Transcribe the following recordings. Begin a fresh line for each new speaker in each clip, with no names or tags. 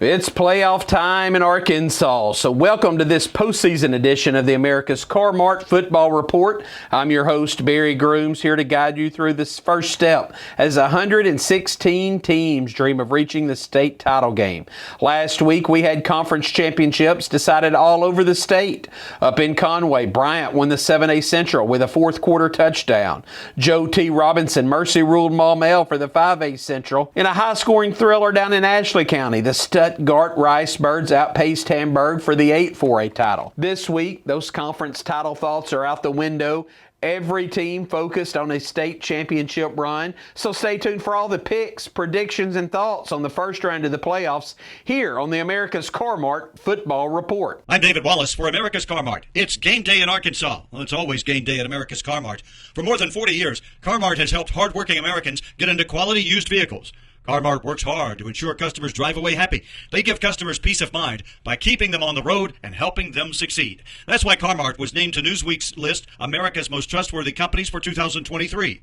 It's playoff time in Arkansas, so welcome to this postseason edition of the America's Mart Football Report. I'm your host, Barry Grooms, here to guide you through this first step as 116 teams dream of reaching the state title game. Last week, we had conference championships decided all over the state. Up in Conway, Bryant won the 7A Central with a fourth quarter touchdown. Joe T. Robinson mercy ruled Maumelle for the 5A Central. In a high-scoring thriller down in Ashley County, the Stuttgart Rice Birds outpaced Hamburg for the 8-4A title. This week, those conference title thoughts are out the window. Every team focused on a state championship run. So stay tuned for all the picks, predictions, and thoughts on the first round of the playoffs here on the America's Mart Football Report.
I'm David Wallace for America's Mart. It's game day in Arkansas. Well, it's always game day at America's Mart. For more than 40 years, Mart has helped hardworking Americans get into quality used vehicles. Mart works hard to ensure customers drive away happy. They give customers peace of mind by keeping them on the road and helping them succeed. That's why Mart was named to Newsweek's list America's Most Trustworthy Companies for 2023.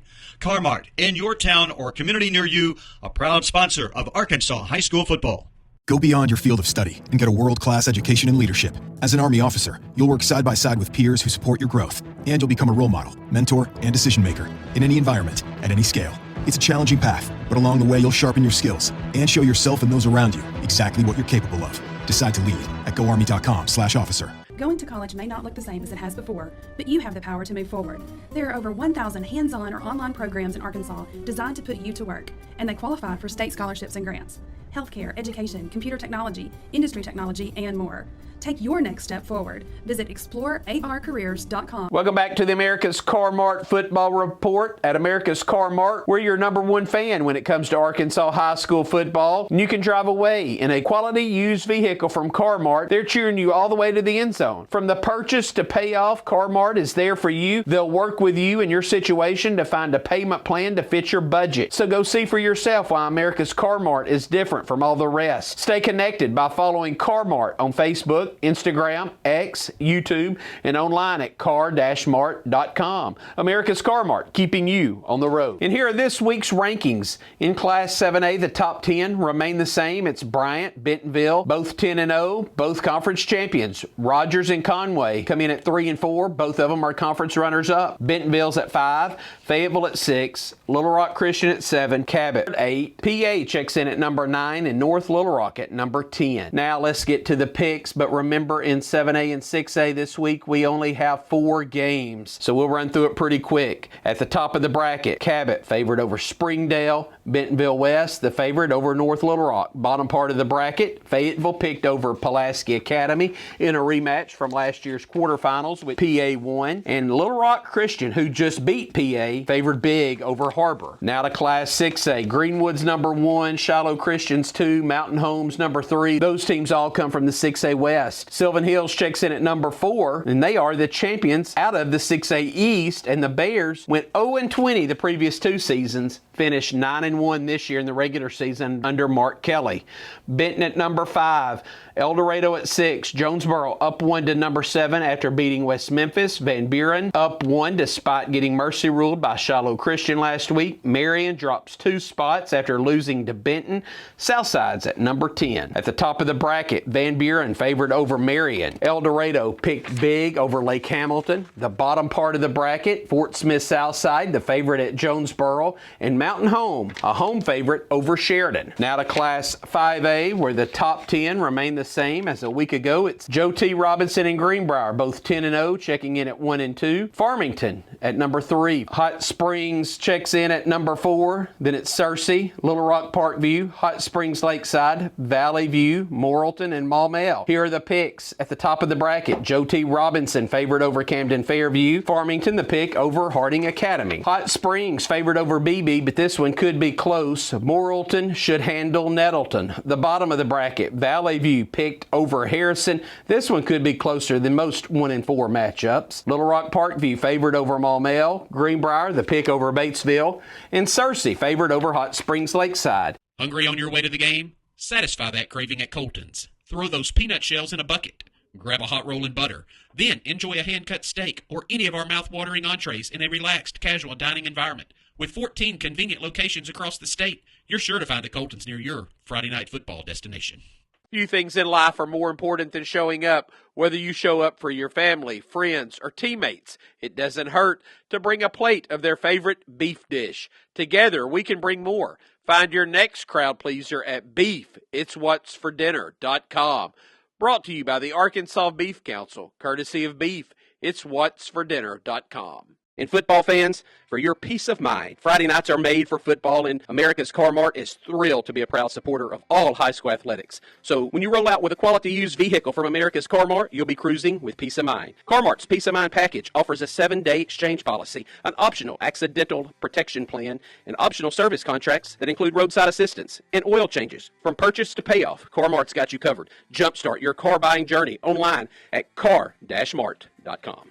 Mart, in your town or community near you, a proud sponsor of Arkansas high school football.
Go beyond your field of study and get a world-class education in leadership. As an Army officer, you'll work side by side with peers who support your growth, and you'll become a role model, mentor, and decision maker in any environment, at any scale. It's a challenging path, but along the way you'll sharpen your skills and show yourself and those around you exactly what you're capable of. Decide to lead at goarmy.com/officer.
Going to college may not look the same as it has before, but you have the power to move forward. There are over 1,000 hands-on or online programs in Arkansas designed to put you to work, and they qualify for state scholarships and grants. Healthcare, education, computer technology, industry technology, and more. Take your next step forward. Visit explorearcareers.com.
Welcome back to the America's Mart Football Report. At America's Mart, we're your number one fan when it comes to Arkansas high school football. You can drive away in a quality used vehicle from Mart. They're cheering you all the way to the end zone. From the purchase to payoff, Mart is there for you. They'll work with you in your situation to find a payment plan to fit your budget. So go see for yourself why America's Mart is different from all the rest. Stay connected by following Mart on Facebook, Instagram, X, YouTube, and online at car-mart.com. America's Mart, keeping you on the road. And here are this week's rankings. In Class 7A, the top 10 remain the same. It's Bryant, Bentonville, both 10-0, both conference champions. Rogers and Conway come in at 3-4. Both of them are conference runners-up. Bentonville's at 5, Fayetteville at 6, Little Rock Christian at 7, Cabot at 8. PA checks in at number 9, and North Little Rock at number 10. Now let's get to the picks, but remember, in 7A and 6A this week, we only have 4 games, so we'll run through it pretty quick. At the top of the bracket, Cabot favored over Springdale. Bentonville West, the favorite over North Little Rock. Bottom part of the bracket, Fayetteville picked over Pulaski Academy in a rematch from last year's quarterfinals with PA won. And Little Rock Christian, who just beat PA, favored big over Harbor. Now to Class 6A, Greenwood's number 1, Shiloh Christian's 2, Mountain Home's number 3. Those teams all come from the 6A West. Sylvan Hills checks in at number 4, and they are the champions out of the 6A East, and the Bears went 0-20 the previous 2 seasons, finished 9-1 this year in the regular season under Mark Kelly. Benton at number 5, El Dorado at 6, Jonesboro up 1 to number 7 after beating West Memphis. Van Buren up 1 despite getting mercy ruled by Shiloh Christian last week. Marion drops 2 spots after losing to Benton. Southside's at number 10. At the top of the bracket, Van Buren favored over Marion. El Dorado picked big over Lake Hamilton. The bottom part of the bracket, Fort Smith Southside, the favorite at Jonesboro, and Mountain Home, a home favorite over Sheridan. Now to Class 5A, where the top 10 remain the same as a week ago. It's Joe T. Robinson and Greenbrier, both 10-0, checking in at 1-2. Farmington at number 3. Hot Springs checks in at number 4. Then it's Searcy, Little Rock Parkview, Hot Springs Lakeside, Valley View, Morrilton, and Maumelle. Here are the picks. At the top of the bracket, Joe T. Robinson favored over Camden Fairview. Farmington the pick over Harding Academy. Hot Springs favored over BB, but this one could be close. Morrilton should handle Nettleton. The bottom of the bracket, Valley View picked over Harrison. This one could be closer than most 1-4 matchups. Little Rock Parkview favored over Maumelle. Greenbrier the pick over Batesville. And Searcy favored over Hot Springs Lakeside.
Hungry on your way to the game? Satisfy that craving at Colton's. Throw those peanut shells in a bucket. Grab a hot roll and butter. Then enjoy a hand-cut steak or any of our mouth-watering entrees in a relaxed, casual dining environment. With 14 convenient locations across the state, you're sure to find a Colton's near your Friday night football destination.
Few things in life are more important than showing up. Whether you show up for your family, friends, or teammates, it doesn't hurt to bring a plate of their favorite beef dish. Together, we can bring more. Find your next crowd pleaser at beefitswhatsfordinner.com. Brought to you by the Arkansas Beef Council, courtesy of beefitswhatsfordinner.com. And football fans, for your peace of mind, Friday nights are made for football, and America's Car Mart is thrilled to be a proud supporter of all high school athletics. So when you roll out with a quality used vehicle from America's Car Mart, you'll be cruising with peace of mind. Car Mart's Peace of Mind package offers a 7-day exchange policy, an optional accidental protection plan, and optional service contracts that include roadside assistance and oil changes. From purchase to payoff, Car Mart's got you covered. Jumpstart your car buying journey online at car-mart.com.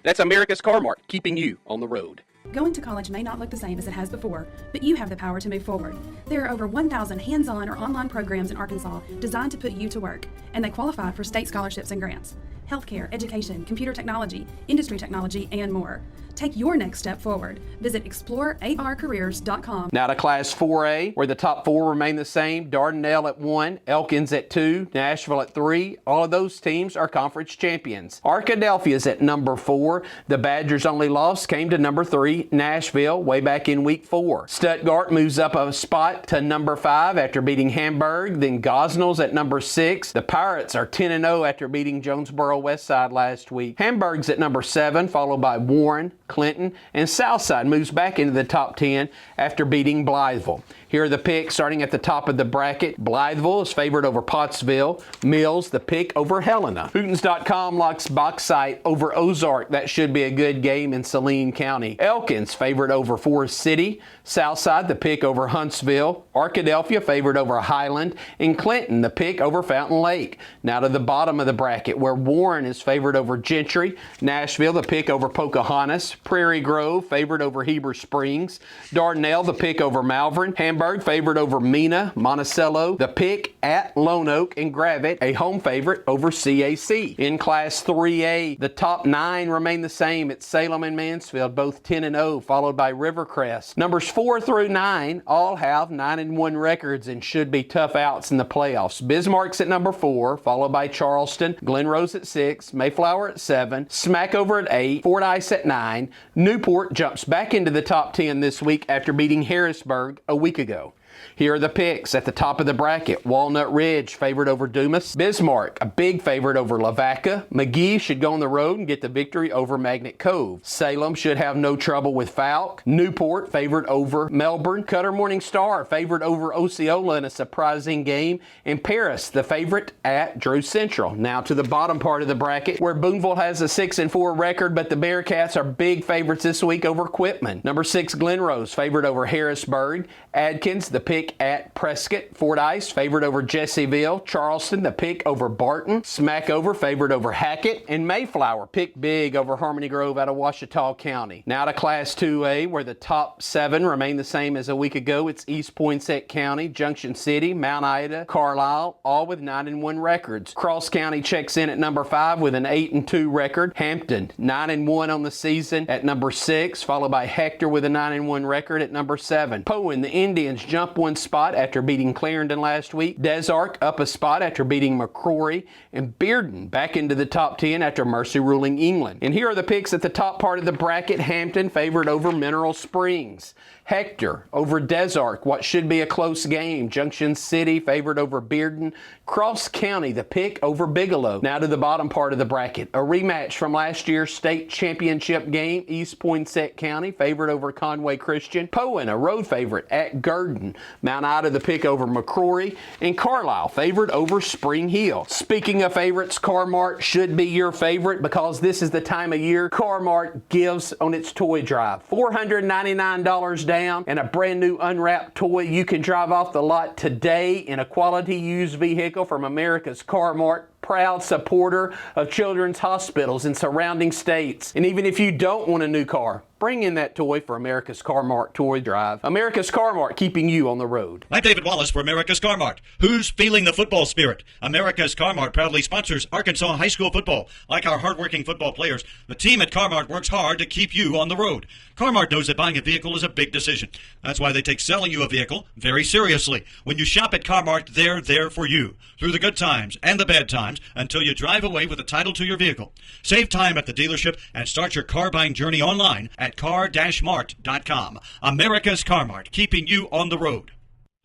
That's America's Car Mart, keeping you on the road.
Going to college may not look the same as it has before, but you have the power to move forward. There are over 1,000 hands-on or online programs in Arkansas designed to put you to work, and they qualify for state scholarships and grants. Healthcare, education, computer technology, industry technology, and more. Take your next step forward. Visit explorearcareers.com.
Now to Class 4A, where the top 4 remain the same. Dardanelle at 1, Elkins at 2, Nashville at 3. All of those teams are conference champions. Arkadelphia's at number 4. The Badgers' only loss came to number 3, Nashville, way back in week 4. Stuttgart moves up a spot to number 5 after beating Hamburg. Then Gosnell's at number 6. The Pirates are 10-0 after beating Jonesboro Westside last week. Hamburg's at number 7, followed by Warren, Clinton, and Southside moves back into the top 10 after beating Blytheville. Here are the picks starting at the top of the bracket. Blytheville is favored over Pottsville. Mills, the pick over Helena. Hootens.com locks Bauxite over Ozark. That should be a good game in Saline County. Elkins favored over Forest City. Southside, the pick over Huntsville. Arkadelphia favored over Highland. And Clinton, the pick over Fountain Lake. Now to the bottom of the bracket, where Warren is favored over Gentry. Nashville, the pick over Pocahontas. Prairie Grove favored over Heber Springs. Dardanelle, the pick over Malvern. Hamburg favored over Mena. Monticello, the pick at Lone Oak. And Gravette, a home favorite over CAC. In Class 3A, the top 9 remain the same. It's Salem and Mansfield, both 10-0, followed by Rivercrest. Numbers 4 through 9 all have 9-1 records and should be tough outs in the playoffs. Bismarck's at number 4, followed by Charleston. Glenrose at 6, Mayflower at 7, Smackover at 8, Fordyce at 9. Newport jumps back into the top 10 this week after beating Harrisburg a week ago. Here are the picks at the top of the bracket. Walnut Ridge favored over Dumas. Bismarck, a big favorite over Lavaca. McGee should go on the road and get the victory over Magnet Cove. Salem should have no trouble with Falk. Newport favored over Melbourne. Cutter Morning Star favored over Osceola in a surprising game. And Paris, the favorite at Drew Central. Now to the bottom part of the bracket, where Boonville has a 6-4 record, but the Bearcats are big favorites this week over Quitman. Number 6, Glenrose favored over Harrisburg. Adkins, the pick at Prescott. Fordyce favored over Jesseville. Charleston, the pick over Barton. Smackover favored over Hackett. And Mayflower picked big over Harmony Grove out of Ouachita County. Now to Class 2A, where the top 7 remain the same as a week ago. It's East Poinsett County, Junction City, Mount Ida, Carlisle, all with 9-1 records. Cross County checks in at number 5 with an 8-2 record. Hampton, 9-1 on the season at number 6, followed by Hector with a 9-1 record at number 7. Poen, the Indians, jump one spot after beating Clarendon last week. Desark up a spot after beating McCrory. And Bearden back into the top 10 after Mercy ruling England. And here are the picks at the top part of the bracket. Hampton favored over Mineral Springs. Hector over Desark, what should be a close game. Junction City favored over Bearden. Cross County, the pick over Bigelow. Now to the bottom part of the bracket. A rematch from last year's state championship game. East Poinsett County favored over Conway Christian. Poen, a road favorite at Gurdon. Mount Ida, the pick over McCrory. And Carlisle favored over Spring Hill. Speaking of favorites, Car-Mart should be your favorite because this is the time of year Car-Mart gives on its toy drive. $499 down and a brand new unwrapped toy you can drive off the lot today in a quality used vehicle from America's Car-Mart. Proud supporter of children's hospitals in surrounding states. And even if you don't want a new car, Bring in that toy for America's Car Mart Toy Drive. America's Car Mart, keeping you on the road.
I'm David Wallace for America's Car Mart. Who's feeling the football spirit? America's Car Mart proudly sponsors Arkansas high school football. Like our hardworking football players, the team at Car Mart works hard to keep you on the road. Car Mart knows that buying a vehicle is a big decision. That's why they take selling you a vehicle very seriously. When you shop at Car Mart, they're there for you through the good times and the bad times until you drive away with a title to your vehicle. Save time at the dealership and start your car buying journey online at car-mart.com. America's Car Mart, keeping you on the road.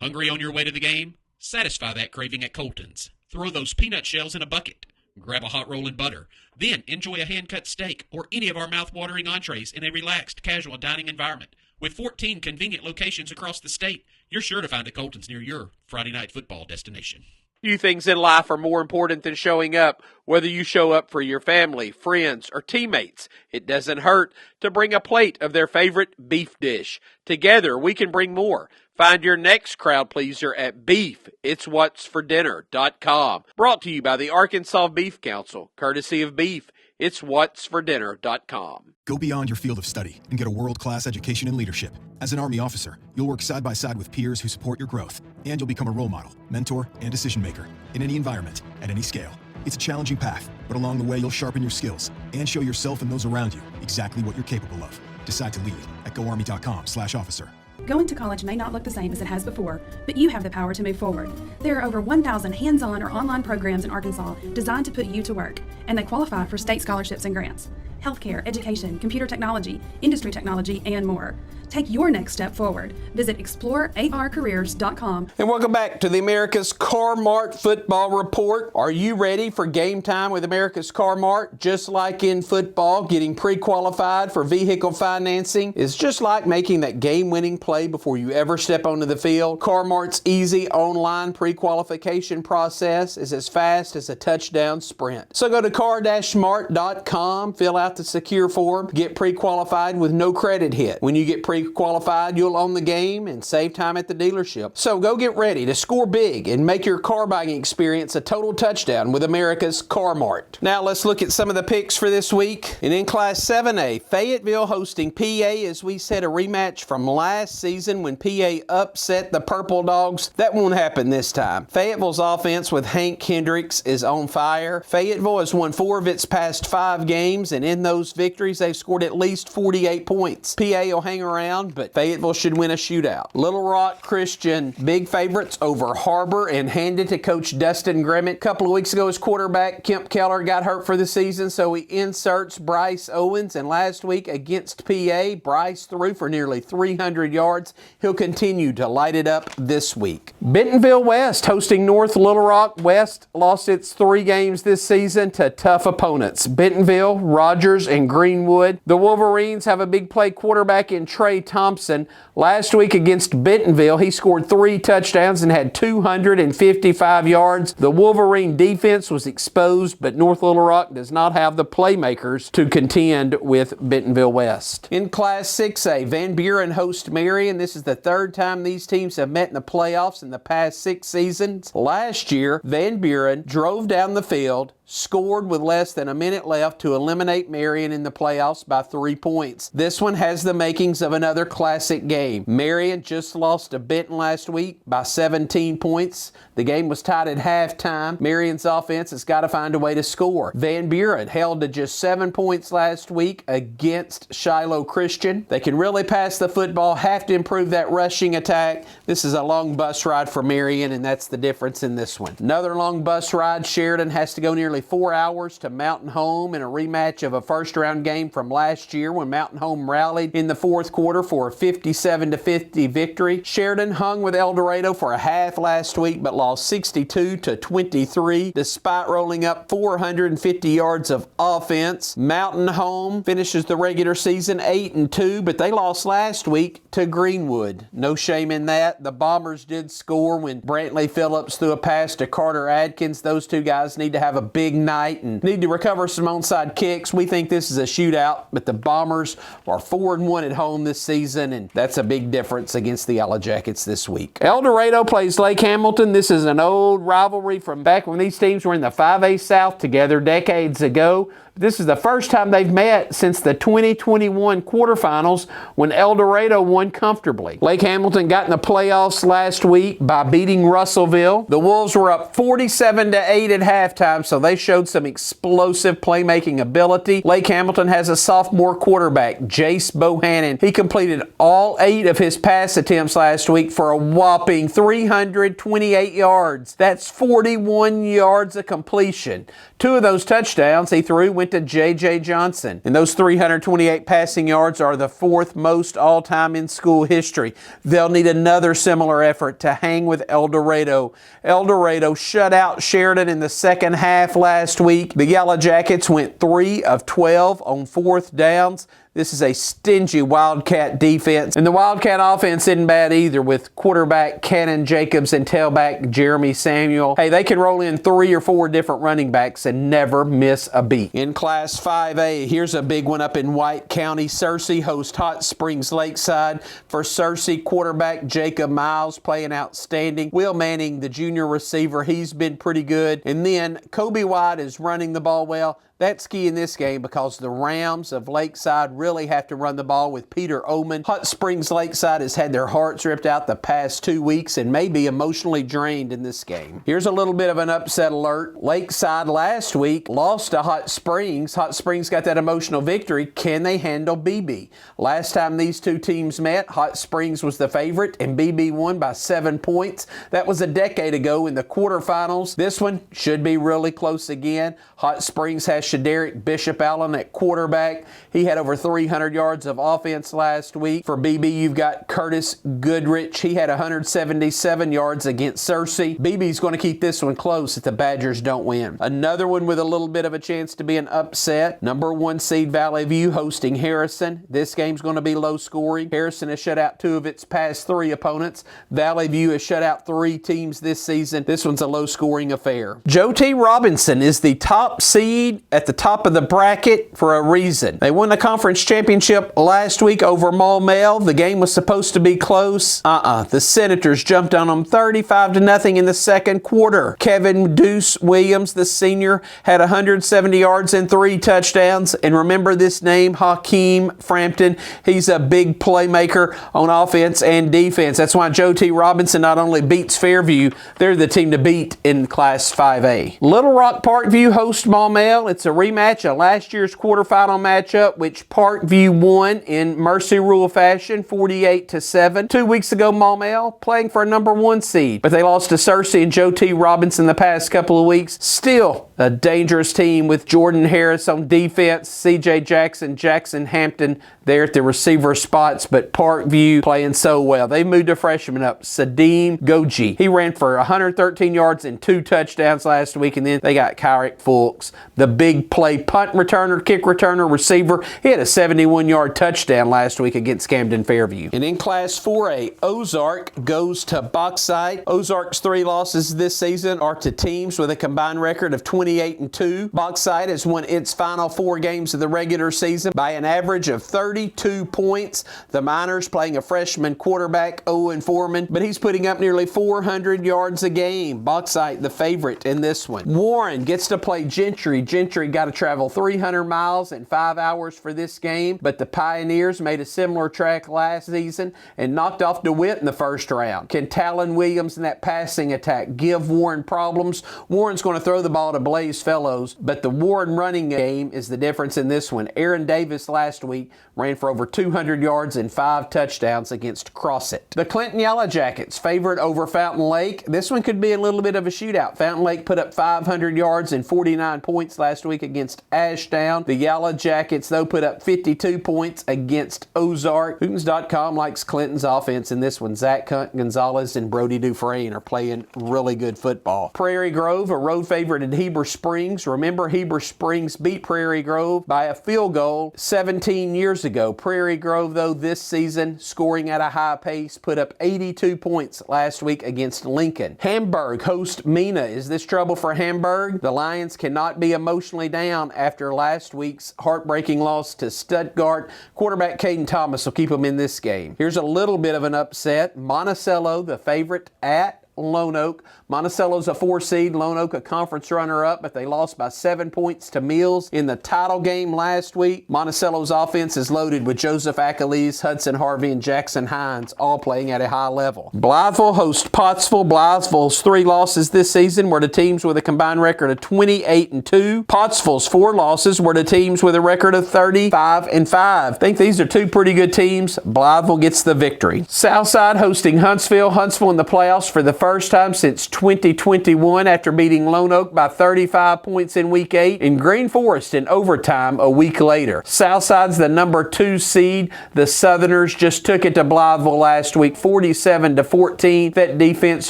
Hungry on your way to the game? Satisfy that craving at Colton's. Throw those peanut shells in a bucket. Grab a hot roll and butter. Then enjoy a hand-cut steak or any of our mouth-watering entrees in a relaxed, casual dining environment. With 14 convenient locations across the state, you're sure to find a Colton's near your Friday night football destination.
Few things in life are more important than showing up, whether you show up for your family, friends, or teammates. It doesn't hurt to bring a plate of their favorite beef dish. Together, we can bring more. Find your next crowd pleaser at beefitswhatsfordinner.com. Brought to you by the Arkansas Beef Council, courtesy of Beef. It's whatsfordinner.com.
Go beyond your field of study and get a world-class education in leadership. As an Army officer, you'll work side by side with peers who support your growth, and you'll become a role model, mentor, and decision maker in any environment, at any scale. It's a challenging path, but along the way, you'll sharpen your skills and show yourself and those around you exactly what you're capable of. Decide to lead at goarmy.com/officer.
Going to college may not look the same as it has before, but you have the power to move forward. There are over 1,000 hands-on or online programs in Arkansas designed to put you to work, and they qualify for state scholarships and grants. Healthcare, education, computer technology, industry technology, and more. Take your next step forward. Visit explorearcareers.com.
And welcome back to the America's Car Mart Football Report. Are you ready for game time with America's Car Mart? Just like in football, getting pre-qualified for vehicle financing is just like making that game-winning play before you ever step onto the field. Car Mart's easy online pre-qualification process is as fast as a touchdown sprint. So go to car-mart.com, fill out the secure form, get pre-qualified with no credit hit. When you get pre-qualified, you'll own the game and save time at the dealership. So go get ready to score big and make your car buying experience a total touchdown with America's Car Mart. Now let's look at some of the picks for this week. And in Class 7A, Fayetteville hosting PA, as we said, a rematch from last season when PA upset the Purple Dogs. That won't happen this time. Fayetteville's offense with Hank Hendricks is on fire. Fayetteville has won 4 of its past 5 games, and in those victories, they've scored at least 48 points. PA will hang around, but Fayetteville should win a shootout. Little Rock Christian, big favorites over Harbor and handed to Coach Dustin Grimmett. A couple of weeks ago, his quarterback, Kemp Keller, got hurt for the season, so he inserts Bryce Owens. And last week against PA, Bryce threw for nearly 300 yards. He'll continue to light it up this week. Bentonville West hosting North Little Rock. West lost its 3 games this season to tough opponents: Bentonville, Rogers, and Greenwood. The Wolverines have a big play quarterback in Trey Thompson. Last week against Bentonville, he scored 3 touchdowns and had 255 yards. The Wolverine defense was exposed, but North Little Rock does not have the playmakers to contend with Bentonville West. In Class 6A, Van Buren hosts Marion. This is the 3rd time these teams have met in the playoffs in the past 6 seasons. Last year, Van Buren drove down the field, scored with less than a minute left to eliminate Marion in the playoffs by 3 points. This one has the makings of another classic game. Marion just lost to Benton last week by 17 points. The game was tied at halftime. Marion's offense has got to find a way to score. Van Buren held to just 7 points last week against Shiloh Christian. They can really pass the football, have to improve that rushing attack. This is a long bus ride for Marion, and that's the difference in this one. Another long bus ride. Sheridan has to go nearly 4 hours to Mountain Home in a rematch of a first-round game from last year when Mountain Home rallied in the 4th quarter for a 57-50 victory. Sheridan hung with El Dorado for a half last week, but lost 62-23 despite rolling up 450 yards of offense. Mountain Home finishes the regular season 8-2, but they lost last week to Greenwood. No shame in that. The Bombers did score when Brantley Phillips threw a pass to Carter Adkins. Those 2 guys need to have a big big night and need to recover some onside kicks. We think this is a shootout, but the Bombers are 4-1 at home this season, and that's a big difference against the Yellow Jackets this week. El Dorado plays Lake Hamilton. This is an old rivalry from back when these teams were in the 5A South together decades ago. This is the first time they've met since the 2021 quarterfinals when El Dorado won comfortably. Lake Hamilton got in the playoffs last week by beating Russellville. The Wolves were up 47-8 at halftime, so they showed some explosive playmaking ability. Lake Hamilton has a sophomore quarterback, Jace Bohannon. He completed all 8 of his pass attempts last week for a whopping 328 yards. That's 41 yards of completion. 2 of those touchdowns he threw went to J.J. Johnson. And those 328 passing yards are the 4th most all-time in school history. They'll need another similar effort to hang with El Dorado. El Dorado shut out Sheridan in the second half last week. The Yellow Jackets went 3 of 12 on 4th downs. This is a stingy Wildcat defense. And the Wildcat offense isn't bad either with quarterback Cannon Jacobs and tailback Jeremy Samuel. Hey, they can roll in 3 or 4 different running backs and never miss a beat. In Class 5A, here's a big one up in White County. Searcy hosts Hot Springs Lakeside. For Searcy, quarterback Jacob Miles playing outstanding. Will Manning, the junior receiver, he's been pretty good. And then Kobe White is running the ball well. That's key in this game because the Rams of Lakeside really have to run the ball with Peter Oman. Hot Springs Lakeside has had their hearts ripped out the past 2 weeks and may be emotionally drained in this game. Here's a little bit of an upset alert. Lakeside last week lost to Hot Springs. Hot Springs got that emotional victory. Can they handle BB? Last time these two teams met, Hot Springs was the favorite and BB won by 7 points. That was a decade ago in the quarterfinals. This one should be really close again. Hot Springs has Shaderick Bishop Allen at quarterback. He had over 300 yards of offense last week. For BB, you've got Curtis Goodrich. He had 177 yards against Searcy. BB's going to keep this one close if the Badgers don't win. Another one with a little bit of a chance to be an upset. Number 1 seed Valley View hosting Harrison. This game's going to be low scoring. Harrison has shut out 2 of its past 3 opponents. Valley View has shut out 3 teams this season. This one's a low scoring affair. Joe T. Robinson is the top seed at the top of the bracket for a reason. They won the conference championship last week over Maumelle. The game was supposed to be close. The Senators jumped on them 35-0 in the second quarter. Kevin Deuce Williams, the senior, had 170 yards and 3 touchdowns. And remember this name, Hakeem Frampton. He's a big playmaker on offense and defense. That's why Joe T. Robinson not only beats Fairview, they're the team to beat in Class 5A. Little Rock Parkview hosts Maumelle. It's a rematch of last year's quarterfinal matchup, which Parkview won in mercy rule fashion, 48-7. 2 weeks ago, Maumelle playing for a number 1 seed, but they lost to Searcy and Joe T. Robinson the past couple of weeks. Still a dangerous team with Jordan Harris on defense, C.J. Jackson, Jackson Hampton there at the receiver spots, but Parkview playing so well. They moved a freshman up, Sadim Goji. He ran for 113 yards and 2 touchdowns last week, and then they got Kyrick Fulks, the big play punt returner, kick returner, receiver. He had a 71-yard touchdown last week against Camden Fairview. And in Class 4A, Ozark goes to Bauxite. Ozark's 3 losses this season are to teams with a combined record of 28-2. Bauxite has won its final 4 games of the regular season by an average of 32 points. The Miners playing a freshman quarterback, Owen Foreman, but he's putting up nearly 400 yards a game. Bauxite the favorite in this one. Warren gets to play Gentry. Gentry got to travel 300 miles in 5 hours for this game, but the Pioneers made a similar track last season and knocked off DeWitt in the first round. Can Talon Williams in that passing attack give Warren problems? Warren's going to throw the ball to Blaze Fellows, but the Warren running game is the difference in this one. Aaron Davis last week ran for over 200 yards and 5 touchdowns against Crossett. The Clinton Yellow Jackets favored over Fountain Lake. This one could be a little bit of a shootout. Fountain Lake put up 500 yards and 49 points last week against Ashdown. The Yellow Jackets, though, put up 52 points against Ozark. Hootens.com likes Clinton's offense in this one. Zach Hunt Gonzalez and Brody Dufresne are playing really good football. Prairie Grove, a road favorite at Heber Heber Springs. Remember, Heber Springs beat Prairie Grove by a field goal 17 years ago. Prairie Grove, though, this season, scoring at a high pace, put up 82 points last week against Lincoln. Hamburg host Mina. Is this trouble for Hamburg? The Lions cannot be emotionally down after last week's heartbreaking loss to Stuttgart. Quarterback Caden Thomas will keep them in this game. Here's a little bit of an upset. Monticello, the favorite at Lone Oak. Monticello's a 4 seed, Lone Oak a conference runner-up, but they lost by 7 points to Mills in the title game last week. Monticello's offense is loaded with Joseph Achilles, Hudson Harvey, and Jackson Hines, all playing at a high level. Blytheville hosts Pottsville. Blytheville's 3 losses this season were to teams with a combined record of 28-2. Pottsville's 4 losses were to teams with a record of 35-5. I think these are 2 pretty good teams. Blytheville gets the victory. Southside hosting Huntsville. Huntsville in the playoffs for the first time since 2021 after beating Lone Oak by 35 points in Week 8 and Green Forest in overtime a week later. Southside's the number 2 seed. The Southerners just took it to Blytheville last week, 47-14. That defense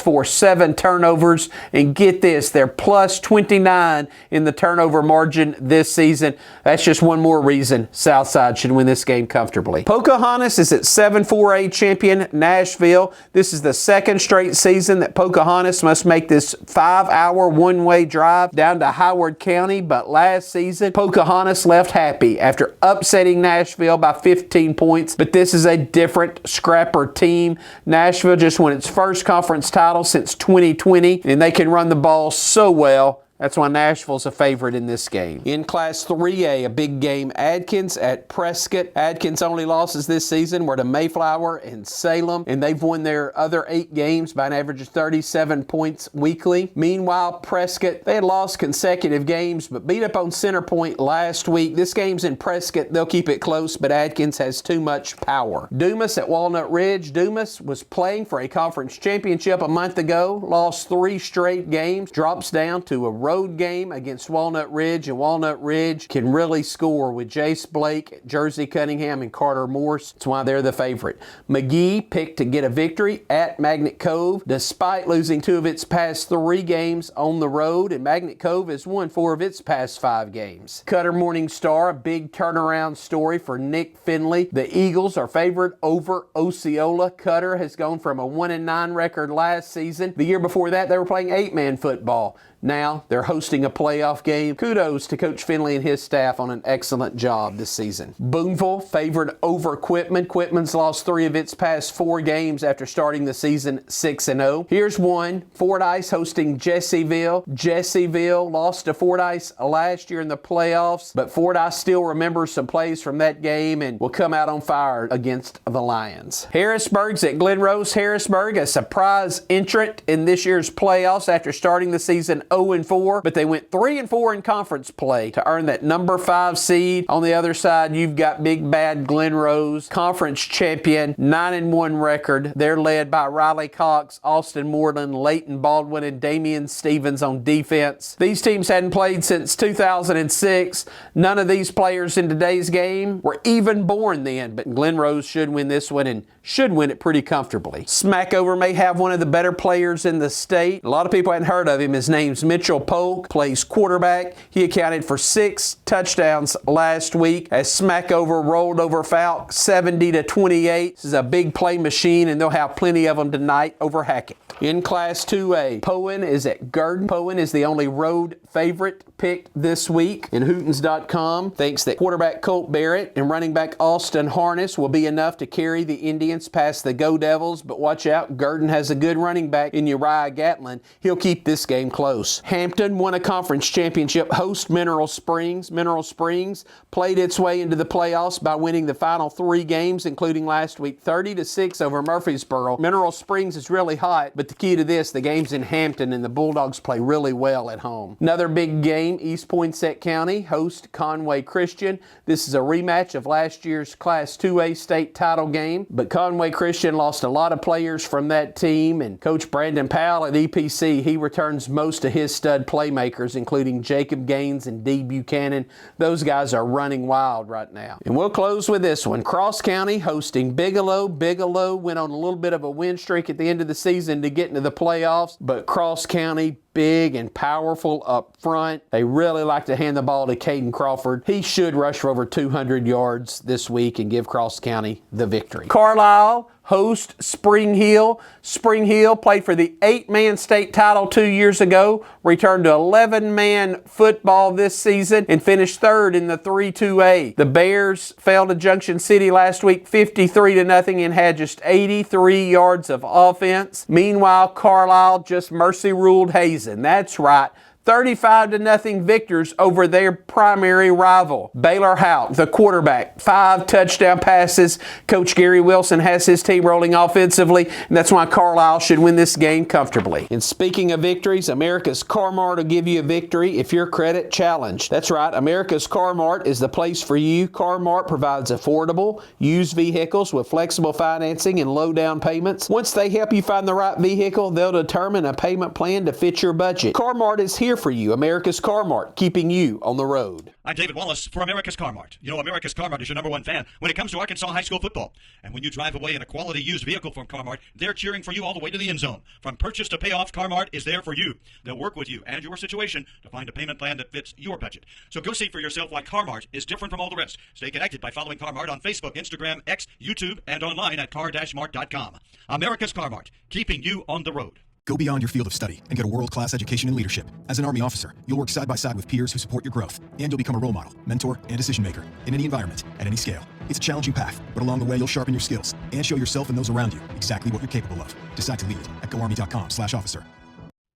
forced 7 turnovers, and get this, they're plus 29 in the turnover margin this season. That's just one more reason Southside should win this game comfortably. Pocahontas is at 7-4A champion Nashville. This is the second straight season that Pocahontas must make this 5-hour one-way drive down to Howard County, but last season Pocahontas left happy after upsetting Nashville by 15 points, but this is a different, scrapper team. Nashville just won its first conference title since 2020, and they can run the ball so well. That's why Nashville's a favorite in this game. In Class 3A, a big game, Adkins at Prescott. Adkins' only losses this season were to Mayflower and Salem, and they've won their other 8 games by an average of 37 points weekly. Meanwhile, Prescott, they had lost consecutive games, but beat up on Center Point last week. This game's in Prescott. They'll keep it close, but Adkins has too much power. Dumas at Walnut Ridge. Dumas was playing for a conference championship a month ago, lost 3 straight games, drops down to a road game against Walnut Ridge, and Walnut Ridge can really score with Jace Blake, Jersey Cunningham, and Carter Morse. That's why they're the favorite. McGee picked to get a victory at Magnet Cove despite losing 2 of its past 3 games on the road, and Magnet Cove has won 4 of its past 5 games. Cutter Morning Star, a big turnaround story for Nick Finley. The Eagles are favored over Osceola. Cutter has gone from a 1-9 record last season. The year before that, they were playing 8-man football. Now they're hosting a playoff game. Kudos to Coach Finley and his staff on an excellent job this season. Boonville favored over Quitman. Quitman's lost 3 of its past 4 games after starting the season 6-0. Here's one. Fordyce hosting Jesseville. Jesseville lost to Fordyce last year in the playoffs, but Fordyce still remembers some plays from that game and will come out on fire against the Lions. Harrisburg's at Glen Rose. Harrisburg, a surprise entrant in this year's playoffs after starting the season 0-4, but they went 3-4 in conference play to earn that number 5 seed. On the other side, you've got big bad Glen Rose, conference champion, 9-1 record. They're led by Riley Cox, Austin Moreland, Leighton Baldwin, and Damian Stevens on defense. These teams hadn't played since 2006. None of these players in today's game were even born then, but Glen Rose should win this one and should win it pretty comfortably. Smackover may have one of the better players in the state. A lot of people hadn't heard of him. His name's Mitchell Polk, plays quarterback. He accounted for 6 touchdowns last week as Smackover rolled over Falk 70-28. This is a big play machine, and they'll have plenty of them tonight over Hackett. In Class 2A, Poen is at Gurdon. Poen is the only road favorite picked this week, and Hootens.com thinks that quarterback Colt Barrett and running back Austin Harness will be enough to carry the Indians past the Go Devils, but watch out, Gurdon has a good running back in Uriah Gatlin. He'll keep this game close. Hampton won a conference championship, host Mineral Springs. Mineral Springs played its way into the playoffs by winning the final 3 games, including last week 30-6 over Murfreesboro. Mineral Springs is really hot, but the key to this, the game's in Hampton, and the Bulldogs play really well at home. Another big game, East Poinsett County host Conway Christian. This is a rematch of last year's Class 2A state title game, but Conway Christian lost a lot of players from that team, and Coach Brandon Powell at EPC, he returns most of his stud playmakers, including Jacob Gaines and D. Buchanan. Those guys are running wild right now. And we'll close with this one. Cross County hosting Bigelow. Bigelow went on a little bit of a win streak at the end of the season to get into the playoffs, but Cross County, big and powerful up front. They really like to hand the ball to Caden Crawford. He should rush for over 200 yards this week and give Cross County the victory. Carlisle host Spring Hill. Spring Hill played for the 8-man state title 2 years ago, returned to 11-man football this season, and finished third in the 3-2A. The Bears fell to Junction City last week 53-0 and had just 83 yards of offense. Meanwhile, Carlisle just mercy ruled Hazen. That's right. 35-0 victors over their primary rival. Baylor Houck, the quarterback, 5 touchdown passes. Coach Gary Wilson has his team rolling offensively, and that's why Carlisle should win this game comfortably. And speaking of victories, America's Car Mart will give you a victory if your credit challenged. That's right, America's Car Mart is the place for you. Car Mart provides affordable, used vehicles with flexible financing and low down payments. Once they help you find the right vehicle, they'll determine a payment plan to fit your budget. Car Mart is here for you. America's Car Mart, keeping you on the road.
I'm David Wallace for America's Car Mart. You know, America's Car Mart is your number one fan when it comes to Arkansas high school football. And when you drive away in a quality used vehicle from Car Mart, they're cheering for you all the way to the end zone. From purchase to payoff, Car Mart is there for you. They'll work with you and your situation to find a payment plan that fits your budget. So go see for yourself why Car Mart is different from all the rest. Stay connected by following Car Mart on Facebook, Instagram, X, YouTube, and online at car-mart.com. America's Car Mart, keeping you on the road.
Go beyond your field of study and get a world-class education in leadership. As an Army officer, you'll work side by side with peers who support your growth, and you'll become a role model, mentor, and decision-maker in any environment, at any scale. It's a challenging path, but along the way, you'll sharpen your skills and show yourself and those around you exactly what you're capable of. Decide to lead at goarmy.com/officer.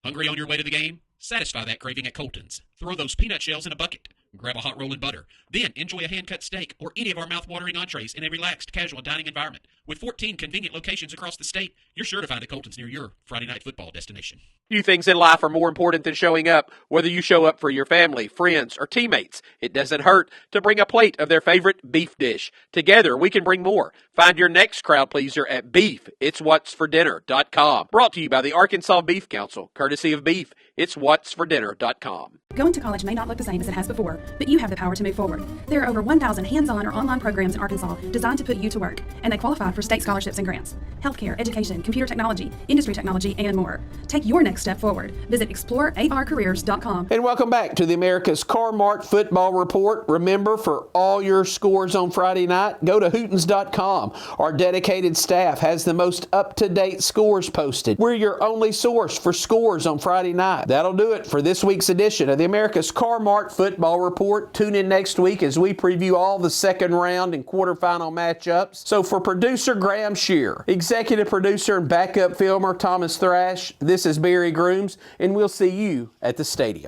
Hungry on your way to the game? Satisfy that craving at Colton's. Throw those peanut shells in a bucket. Grab a hot roll and butter. Then enjoy a hand-cut steak or any of our mouth-watering entrees in a relaxed, casual dining environment. With 14 convenient locations across the state, you're sure to find a Colton's near your Friday night football destination.
Few things in life are more important than showing up. Whether you show up for your family, friends, or teammates, it doesn't hurt to bring a plate of their favorite beef dish. Together, we can bring more. Find your next crowd pleaser at beefitswhatsfordinner.com. Brought to you by the Arkansas Beef Council, courtesy of Beef. It's whatsfordinner.com.
Going to college may not look the same as it has before, but you have the power to move forward. There are over 1,000 hands-on or online programs in Arkansas designed to put you to work, and they qualify for state scholarships and grants. Healthcare, education, computer technology, industry technology, and more. Take your next step forward. Visit explorearcareers.com.
And welcome back to the America's Car Mart Football Report. Remember, for all your scores on Friday night, go to Hootens.com. Our dedicated staff has the most up-to-date scores posted. We're your only source for scores on Friday night. That'll do it for this week's edition of the America's Car Mart Football Report. Tune in next week as we preview all the second round and quarterfinal matchups. So for producer Graham Shear, executive producer and backup filmer Thomas Thrash, this is Barry Grooms, and we'll see you at the stadium.